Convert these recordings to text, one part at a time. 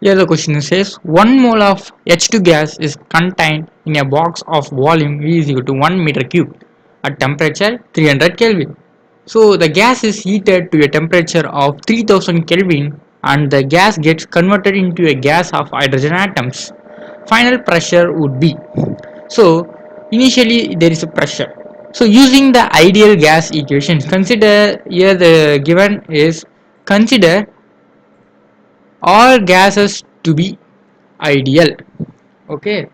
Here the question says 1 mole of H2 gas is contained in a box of volume V is equal to 1 meter cube at temperature 300 Kelvin. So the gas is heated to a temperature of 3000 Kelvin and the gas gets converted into a gas of hydrogen atoms. Final pressure would be. So initially there is a pressure. So using the ideal gas equation, consider here the given is consider all gases to be ideal. Okay.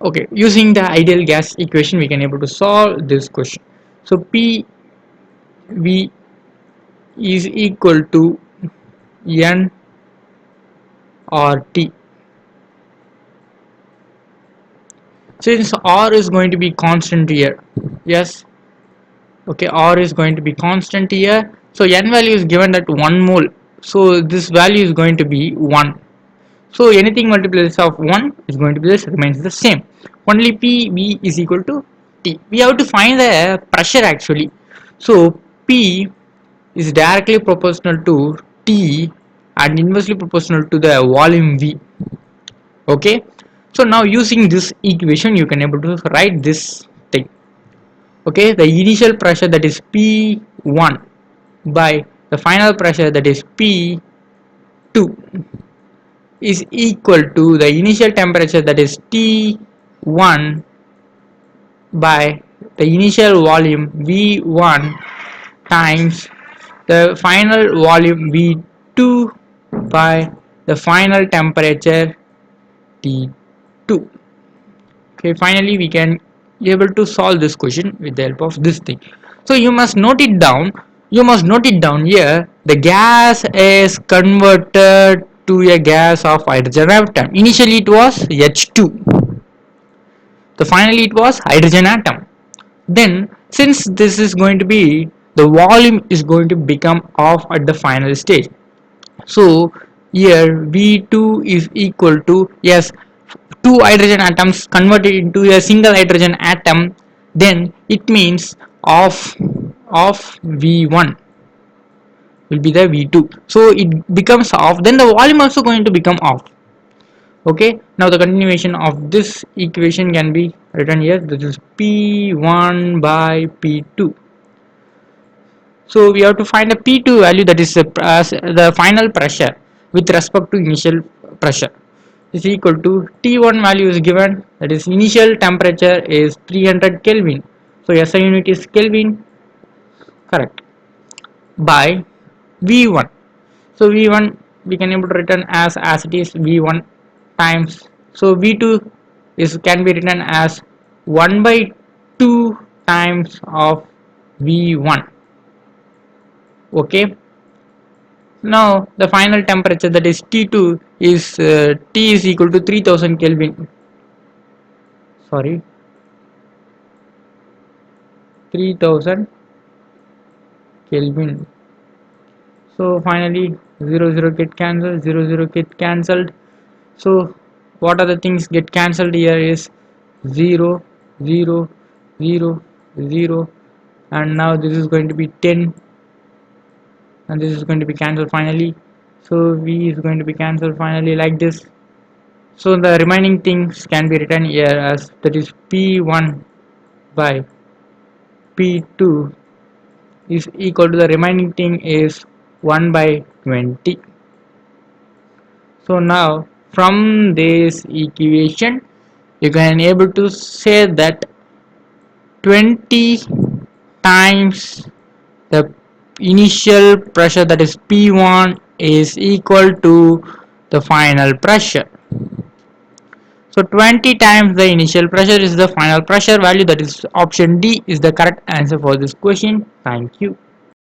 Okay, using the ideal gas equation we can able to solve this question. So PV is equal to N or T. Since R is going to be constant here, yes, okay, R is going to be constant here, so N value is given at 1 mole, so this value is going to be 1. So anything multiples of 1 is going to be this, remains the same. Only PV is equal to T. We have to find the pressure actually. So P is directly proportional to T and inversely proportional to the volume V. Okay. So now using this equation you can able to write this thing. Okay. The initial pressure, that is P1, by the final pressure, that is P2, is equal to the initial temperature, that is T1, by the initial volume V1 times the final volume V2 by the final temperature T2. Okay, finally we can be able to solve this question with the help of this thing. So you must note it down. You must note it down here. The gas is converted to a gas of hydrogen atom. Initially it was H2. So finally it was hydrogen atom. Then since this is going to be, the volume is going to become off at the final stage. So here V2 is equal to, yes, two hydrogen atoms converted into a single hydrogen atom, then it means of V1 will be the V2. So it becomes off, then the volume also going to become off. Okay, now the continuation of this equation can be written here. This is P1 by P2. So we have to find a P2 value, that is the final pressure with respect to initial pressure, is equal to T1 value is given, that is initial temperature is 300 Kelvin. So SI unit is Kelvin, correct, by V1. So V1 we can able to written as it is V1 times, so V2 is can be written as 1 by 2 times of V1. Okay, now the final temperature, that is T2, is T is equal to 3000 Kelvin, sorry, 3000 Kelvin. So finally 0 get cancelled, 0 get cancelled. So what are the things get cancelled here is 0 0 0 0, and now this is going to be 10, and this is going to be cancelled finally. So V is going to be cancelled finally like this. So the remaining things can be written here as, that is P1 by P2 is equal to, the remaining thing is 1 by 20. So now from this equation you can able to say that 20 times the initial pressure, that is P1, is equal to the final pressure. So 20 times the initial pressure is the final pressure value, that is option D is the correct answer for this question. Thank you.